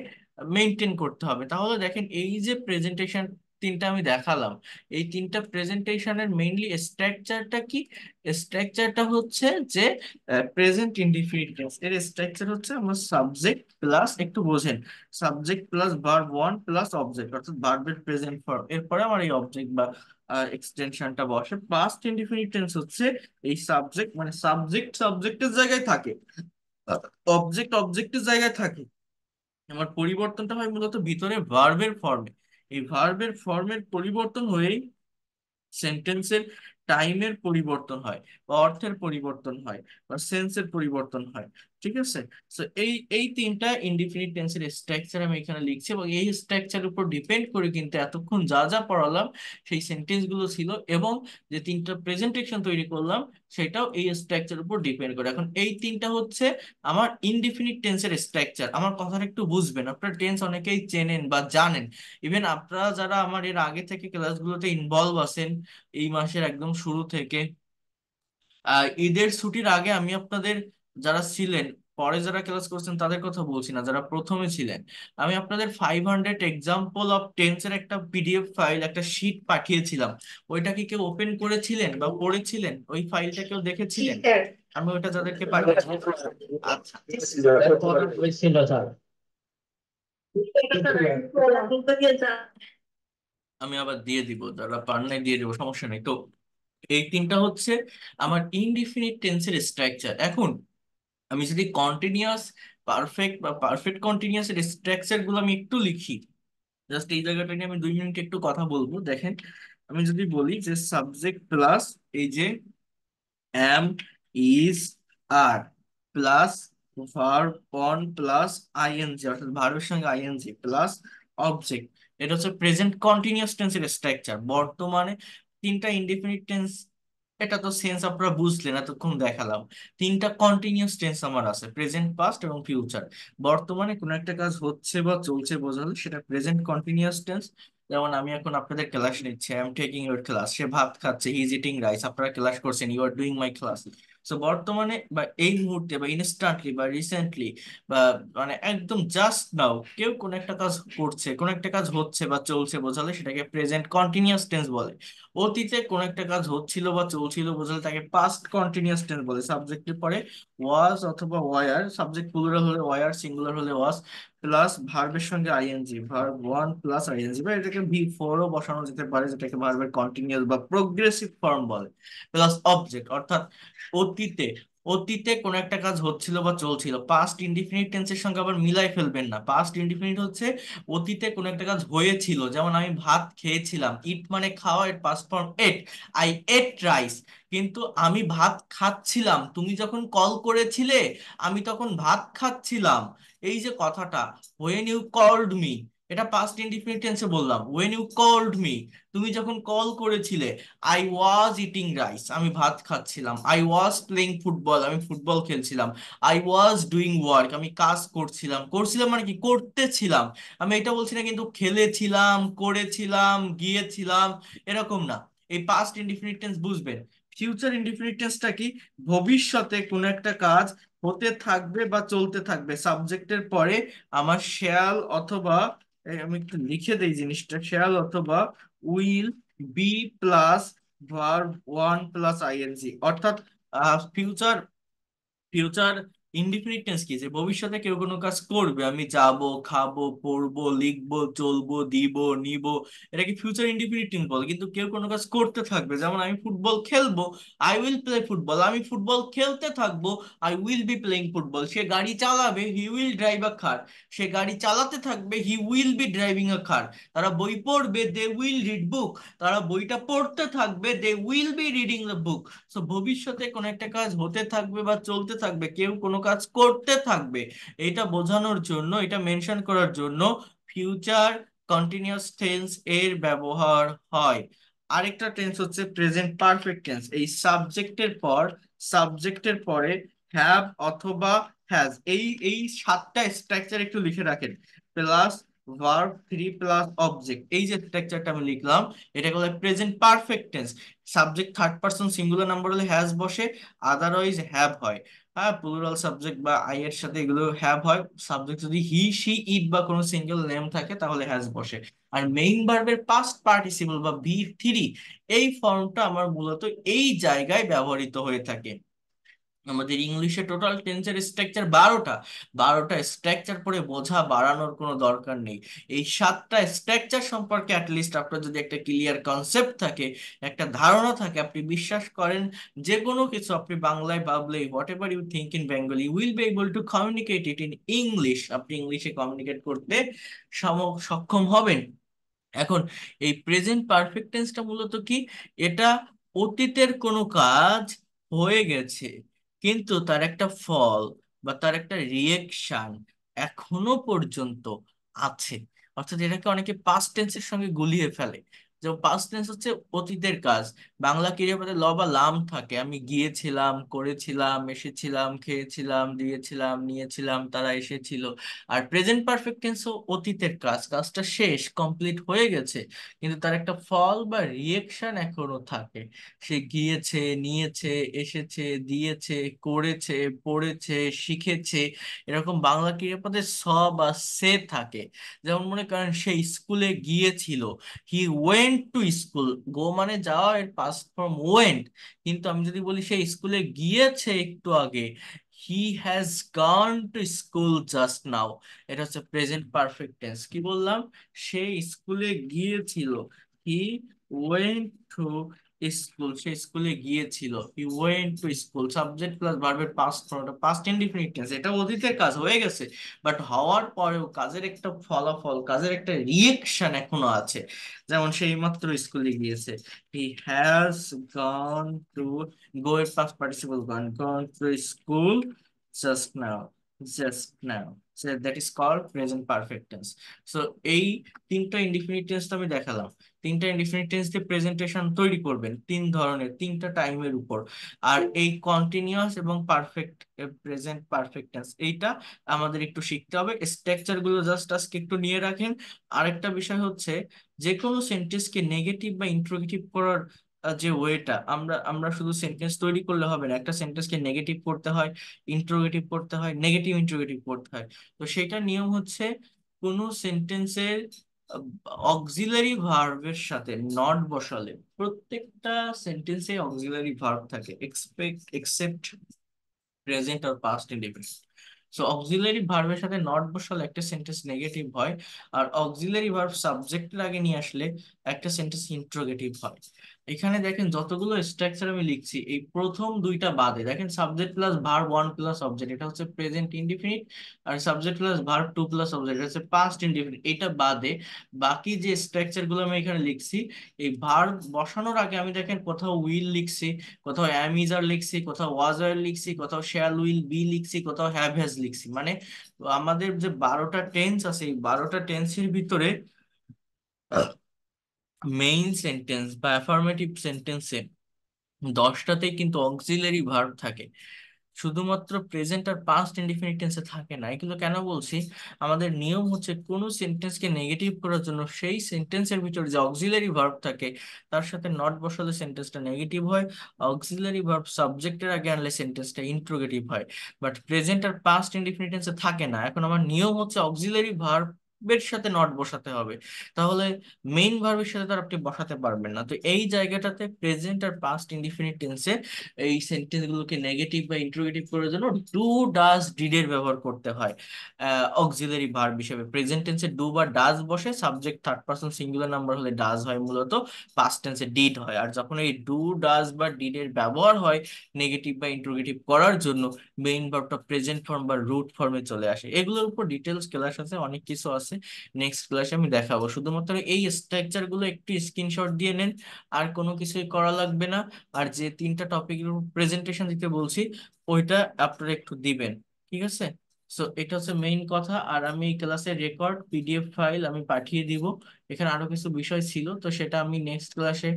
মেনটেন করতে হবে। তাহলে দেখেন, এই যে প্রেজেন্টেশন 3টা আমি দেখালাম, এই 3টা প্রেজেন্টেশনের মেইনলি স্ট্রাকচারটা কি? স্ট্রাকচারটা হচ্ছে যে প্রেজেন্ট ইনডিফিনিট টেন্স এর স্ট্রাকচার হচ্ছে আমরা সাবজেক্ট প্লাস, একটু বোঝেন, subject plus verb 1 plus object, অর্থাৎ ভার্বের প্রেজেন্ট ফর্ম, এরপরে আমার এই অবজেক্ট বা এক্সটেনশনটা বসে। পাস্ট ইনডিফিনিট টেন্স হচ্ছে এই সাবজেক্ট, মানে সাবজেক্ট সাবজেক্টের জায়গায় থাকে, অবজেক্ট অবজেক্টের জায়গায় থাকে। আমার পরিবর্তনটা হয় মূলত ভিতরে ভার্বের ফর্মে। এই ভার্বের ফর্মের পরিবর্তন হয়েই সেন্টেন্সের টাইমের পরিবর্তন হয়, বা অর্থের পরিবর্তন হয়, বা সেন্সের পরিবর্তন হয়। ঠিক আছে? তো এই 3টা ইনডিফিনিট টেন্সের স্ট্রাকচার আমি এখানে লিখছি, এবং এই স্ট্রাকচারের উপর ডিপেন্ড করে কিন্তু এতক্ষণ যা যা পড়ালাম সেই সেন্টেন্স গুলো ছিল, এবং যে 3টা প্রেজেন্টেশন তৈরি করলাম সেটাও এই স্ট্রাকচার উপর ডিপেন্ড করে। এখন এই 3টা হচ্ছে আমার ইনডিফিনিট টেন্সের স্ট্রাকচার। আমার কথাটা একটু বুঝবেন, আপনারা টেন্স অনেকেই চেনেন বা জানেন, ইভেন আপনারা যারা আমার এর আগে থেকে ক্লাসগুলোতে ইনভলভ আছেন, এই মাসের একদম শুরু থেকে ঈদের ছুটির আগে আমি আপনাদের যারা ছিলেন পরে যারা ক্লাস করছেন তাদের কথা বলছি না, যারা প্রথমে ছিলেন। আমি আপনাদের 500 এক্সাম্পল অফ টেন্সের একটা পিডিএফ ফাইল, একটা শিট পাঠিয়েছিলাম। ওইটা কি কেউ ওপেন করেছিলেন বা পড়েছিলেন? ওই ফাইলটা কেউ দেখেছিলেন? আমি ওইটা যাদেরকে পাঠিয়েছি। আচ্ছা, ছিল স্যার। আমি আবার দিয়ে দিব, যারা পার নাই দিয়ে দিব, সমস্যা নেই। তো এই তিনটা হচ্ছে আমার ইনডিফিনিট টেন্সের স্ট্রাকচার। এখন আমি যদি কন্টিনিউয়াস পারফেক্ট বা পারফেক্ট কন্টিনিউয়াস এর স্ট্রাকচার গুলো আমি একটু লিখি, জাস্ট এই জায়গাটা নিয়ে আমি 2 মিনিট একটু কথা বলবো। দেখেন, আমি যদি বলি যে সাবজেক্ট প্লাস এই যে am, is, are plus verb one plus ING, অর্থাৎ ভার্বের সঙ্গে আইএনজি প্লাস অবজেক্ট, এটা হচ্ছে প্রেজেন্ট কন্টিনিউয়াস টেন্সের স্ট্রাকচার। বর্তমানে তিনটা ইনডিফিনিট টেন্স, এটা তো সেন্স আপনারা বুঝলেন, এতক্ষণ দেখালাম। তিনটা কন্টিনিউয়াস টেন্স আমার আছে, প্রেজেন্ট, পাস্ট এবং ফিউচার। বর্তমানে কোনো একটা কাজ হচ্ছে বা চলছে বোঝালে সেটা প্রেজেন্ট কন্টিনিউয়াস টেন্স। যেমন আমি এখন আপনাদের ক্লাস নিচ্ছি, I am taking your class, সে ভাত খাচ্ছে, হি ইজ ইটিং রাইস, আপনারা ক্লাস করছেন, you are doing my class. So বর্তমানে বা এই মুহূর্তে বা ইনস্ট্যান্টলি বা রিসেন্টলি বা মানে একদম জাস্ট নাও কেউ কোনো একটা কাজ করছে, কোনো একটা কাজ হচ্ছে বা চলছে বোঝালে সেটাকে প্রেজেন্ট কন্টিনিউয়াস টেন্স বলে। অতীতে কোনো একটা কাজ হচ্ছিল বা চলছিল বোঝালে তাকে পাস্ট কন্টিনিউয়াস টেন্স বলে। সাবজেক্টের পরে ওয়াজ অথবা ওয়ার, সাবজেক্ট প্লুরাল হলে ওয়ার, সিঙ্গুলার হলে ওয়াজ, প্লাস ভার্বের সঙ্গে ING, verb one plus ING, বা এটাকে ভি ফোরও বসানো যেতে পারে, যেটাকে ভার্বের কন্টিনিউয়াস বা প্রোগ্রেসিভ ফর্ম বলে, প্লাস অবজেক্ট। অর্থাৎ অতীতে, অতীতে কোনো একটা কাজ হচ্ছিল বা চলছিল। পাস্ট ইনডিফিনিট টেন্সের সঙ্গে আবার মিলাই ফেলবেন না। পাস্ট ইনডিফিনিট হচ্ছে অতীতে কোনো একটা কাজ হয়েছিল, যেমন আমি ভাত খেয়েছিলাম, ইট মানে খাওয়া, এর past form at, I ate rice. কিন্তু আমি ভাত খাচ্ছিলাম, তুমি যখন কল করেছিলে আমি তখন ভাত খাচ্ছিলাম। এই যে কথাটা, হোয়েন ইউ কল্ড মি, এটা পাস্ট ইনডিফিনিট টেন্সে বললাম। হোয়েন ইউ কল্ড মি, তুমি যখন কল করেছিলে। আই ওয়াজ ইটিং রাইস, আমি ভাত খাচ্ছিলাম। আই ওয়াজ প্লেইং ফুটবল, আমি ফুটবল খেলছিলাম। আই ওয়াজ ডুইং ওয়ার্ক, আমি কাজ করছিলাম। করছিলাম মানে কি, করতেছিলাম। আমি এটা বলছি না কিন্তু খেলেছিলাম, করেছিলাম, গিয়েছিলাম, এরকম না। এই পাস্ট ইনডিফিনিট টেন্স বুঝবেন। ফিউচার ইনডিফিনিট টেন্সটা কি, ভবিষ্যতে কোনো একটা কাজ হতে থাকবে বা চলতে থাকবে। সাবজেক্টের পরে আমার শ্যাল অথবা আমি একটু লিখে দেই জিনিসটা, শ্যাল অথবা will be plus verb one plus ING. অর্থাৎ ফিউচার, ফিউচার ইনডিফিনিট টেন্স কি, যে ভবিষ্যতে কেউ কোনো কাজ করবে, আমি যাব, খাবো, পড়বো, লিখবো, চলবো, দিব, নিব, এটাকে ফিউচার ইনডিফিনিট টেন্স বলে। কিন্তু কেউ কোনো কাজ করতে থাকবে, যেমন আমি ফুটবল খেলবো, আই উইল প্লে ফুটবল, আমি ফুটবল খেলতে থাকবো, I will be playing football. সে গাড়ি চালাবে, হি উইল ড্রাইভ আ কার, সে গাড়ি চালাতে থাকবে, he will be driving a car. তারা বই পড়বে, দে উইল রিড বুক, তারা বইটা পড়তে থাকবে, they will be reading the book. So ভবিষ্যতে কোনো একটা কাজ হতে থাকবে বা চলতে থাকবে, কেউ কোনো কাজ করতে থাকবে, এটা বোঝানোর জন্য, এটা মেনশন করার জন্য ফিউচার কন্টিনিউয়াস টেন্স এর ব্যবহার হয়। আরেকটা টেন্স হচ্ছে প্রেজেন্ট পারফেক্ট টেন্স। এই সাবজেক্টের পর, সাবজেক্টের পরে হ্যাভ অথবা হ্যাজ, এই সাতটা স্ট্রাকচার একটু লিখে রাখেন। Plus verb three plus object, এই যে স্ট্রাকচারটা আমি লিখলাম, এটাকে বলে present perfect tense. Subject third person singular number হলে হ্যাজ বসে, আদারওয়াইজ হ্যাভ হয়। হ্যাঁ, প্লুরাল সাবজেক্ট বা আই এর সাথে এগুলো হ্যাভ হয়। সাবজেক্ট যদি হি, সি, ইট বা কোনো সিঙ্গেল নেম থাকে তাহলে হ্যাজ বসে। আর মেইন ভার্বের পাস্ট পার্টিসিপল বা ভি থ্রি, এই ফর্মটা আমার মূলত এই জায়গায় ব্যবহৃত হয়ে থাকে। আমাদের ইংলিশে টোটাল টেন্সের স্ট্রাকচার 12টা। 12টা স্ট্রাকচার পরে বোঝা বাড়ানোর কোনো দরকার নেই। এই সাতটা স্ট্রাকচার সম্পর্কে অ্যাটলিস্ট আপনার যদি একটা ক্লিয়ার কনসেপ্ট থাকে, একটা ধারণা থাকে, আপনি বিশ্বাস করেন যে কোনো কিছু আপনি বাংলায় ভাবলে, whatever you think in Bengali will be able to communicate it in English, আপনি ইংলিশে কমিউনিকেট করতে সক্ষম হবেন। এখন এই প্রেজেন্ট পারফেক্ট টেন্সটা মূলত কি, এটা অতীতের কোনো কাজ হয়ে গেছে কিন্তু তার একটা ফল বা তার একটা রিয়েকশন এখনো পর্যন্ত আছে। অর্থাৎ এটাকে অনেকে পাস্ট টেন্সের সঙ্গে গুলিয়ে ফেলে, যে পাস্ট টেন্স হচ্ছে অতীতের কাজ। বাংলা ক্রিয়াপদে ল বা লাম থাকে, আমি গিয়েছিলাম, করেছিলাম, এসেছিলাম, খেয়েছিলাম, দিয়েছিলাম, নিয়েছিলাম, তারা এসেছিল। আর প্রেজেন্ট পারফেক্ট টেন্সও অতীতের কাজ, কাজটা শেষ, কমপ্লিট হয়ে গেছে, কিন্তু তার একটা ফল বা রিয়েকশন এখনো থাকে। সে গিয়েছে, নিয়েছে, এসেছে, দিয়েছে, করেছে, পড়েছে, শিখেছে। এরকম বাংলা ক্রিয়াপদে স বা সে থাকে। যেমন মনে করেন সে স্কুলে গিয়েছিল, হি ওয়েন্ট টু স্কুল। গো মানে যাওয়া, এর পাস্ট ফর্ম ওয়েন্ট। কিন্তু আমি যদি বলি সে স্কুলে গিয়েছে একটু আগে, he has gone to school just now. এটা হচ্ছে প্রেজেন্ট পারফেক্ট টেন্স। কি বললাম? সে স্কুলে গিয়েছিল, হি ওয়েন্ট টু স্কুল। সে স্কুলে গিয়েছিল, he went to school. Subject plus ভার্বের past form, past indefinite tense, এটা অতীতের কাজ হয়ে গেছে, বাট হওয়ার পরেও কাজের একটা ফলাফল, কাজের একটা রিয়েকশন এখনো আছে। যেমন সে এইমাত্র স্কুলে গিয়েছে, হি হ্যাজ গন টু, গো এর past participle gone, gone to school just now, just now. So that is called present perfect tense. So এই তিনটা ইনডিফিনিট টেন্স তো আমি দেখালাম। তিনটা ইনডিফিনিট টেন্স দিয়ে প্রেজেন্টেশন তৈরি করবেন তিন ধরনের, তিনটা টাইমের উপর। আর এই কন্টিনিউয়াস এবং পারফেক্ট, প্রেজেন্ট পারফেক্ট টেন্স, এইটা আমাদের একটু শিখতে হবে। স্ট্রাকচার গুলো জাস্ট আজকে একটু নিয়ে রাখেন। আরেকটা বিষয় হচ্ছে, যে কোনো সেন্টেন্সকে নেগেটিভ বা ইন্ট্রোগেটিভ করার যে ওয়েটা, আমরা আমরা শুধু সেন্টেন্স তৈরি করলে হবে না, একটা সেন্টেন্সকে নেগেটিভ করতে হয়, ইন্ট্রোগেটিভ করতে হয়, নেগেটিভ ইন্ট্রোগেটিভ করতে হয়। তো সেটা নিয়ম হচ্ছে, কোনো সেন্টেন্সের অক্সিলারি ভার্বের সাথে নট বসালে, প্রত্যেকটা সেন্টেন্সে অক্সিলারি ভার্ব থাকে, এক্সেপ্ট প্রেজেন্ট আর পাস্ট ইনডিফিনিট। সো অক্সিলারি ভার্বের সাথে নট বসালে একটা সেন্টেন্স নেগেটিভ হয়, আর অক্সিলারি ভার্ব সাবজেক্টের আগে নিয়ে আসলে একটা সেন্টেন্স ইন্ট্রোগেটিভ হয়। এখানে দেখেন যতগুলো স্ট্রাকচার আমি লিখছি, এই প্রথম দুইটা বাদে দেখেন, subject plus verb one plus object, এটা হচ্ছে প্রেজেন্ট ইনডিফিনিট। আর subject plus verb two plus object, এটা হচ্ছে পাস্ট ইনডিফিনিট। এটা বাদে বাকি যে স্ট্রাকচার গুলো আমি এখানে লিখছি, এই ভার্ব বসানোর আগে আমি দেখেন কোথাও উইল লিখছি, কোথাও অ্যাম ইজ আর লিখছি, কোথাও ওয়াজ আর লিখছি, কোথাও শ্যাল উইল বি লিখছি, কোথাও হ্যাভ হ্যাজ লিখছি। মানে আমাদের যে 12টা টেন্স আছে, এই 12টা টেন্সের ভিতরে মেইন সেন্টেন্স বা অ্যাফার্মেটিভ সেন্টেন্সে 10টাতেই কিন্তু অক্সিলারি ভার্ব থাকে। শুধুমাত্র প্রেজেন্ট আর পাস্ট ইনডিফিনিট টেন্সে থাকে না। এগুলো কেন বলছি? আমাদের নিয়ম হচ্ছে কোনো সেন্টেন্সকে নেগেটিভ করার জন্য সেই সেন্টেন্সের ভিতরে যে অক্সিলারি ভার্ব থাকে তার সাথে নট বসালে সেন্টেন্সটা নেগেটিভ হয়, অক্সিলারি ভার্ব সাবজেক্টের আগে আনলে সেন্টেন্সটা ইন্ট্রোগেটিভ হয়। বাট প্রেজেন্ট আর পাস্ট ইনডিফিনিট টেন্সে থাকে না। এখন আমার নিয়ম হচ্ছে অক্সিলারি ভার্বের সাথে নট বসাতে হবে, তাহলে মেইন ভার্বের সাথে তার আপনি বসাতে পারবেন না। তো এই জায়গাটাতে প্রেজেন্ট আর পাস্ট ইনডিফিনিট টেন্সে এই সেন্টেন্স গুলোকে নেগেটিভ বা ইন্ট্রোগেটিভ করার জন্য ডু, ডাজ, ডিড এর ব্যবহার করতে হয় অক্সিলারি ভার্ব হিসেবে। প্রেজেন্ট টেন্সে ডু বা ডাজ বসে, subject third person singular number হলে ডাজ হয় মূলত, পাস্ট টেন্সে ডিড হয়। আর যখন এই ডু, ডাজ বা ডিড এর ব্যবহার হয় নেগেটিভ বা ইন্ট্রোগেটিভ করার জন্য, মেইন ভার্বটা প্রেজেন্ট ফর্ম বা রুট ফর্মে চলে আসে। এগুলোর উপর ডিটেলস ক্লাস আছে, অনেক কিছু আছে, নেক্সট ক্লাসে আমি দেখাবো। শুধুমাত্র এই স্ট্রাকচার গুলো একটু স্ক্রিনশট দিয়ে নেন, আর কোনো কিছুই করা লাগবে না। আর যে তিনটা টপিকের প্রেজেন্টেশন দিতে বলছি, ওইটা আপনারা একটু দিবেন, ঠিক আছে? সো এটা হচ্ছে মেইন কথা। আর আমি এই ক্লাসের রেকর্ড পিডিএফ ফাইল আমি পাঠিয়ে দিব। এখানে আরো কিছু বিষয় ছিল, তো সেটা আমি নেক্সট ক্লাসে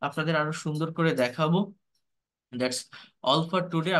আপনাদের আরো সুন্দর করে দেখাবো। That's all for today.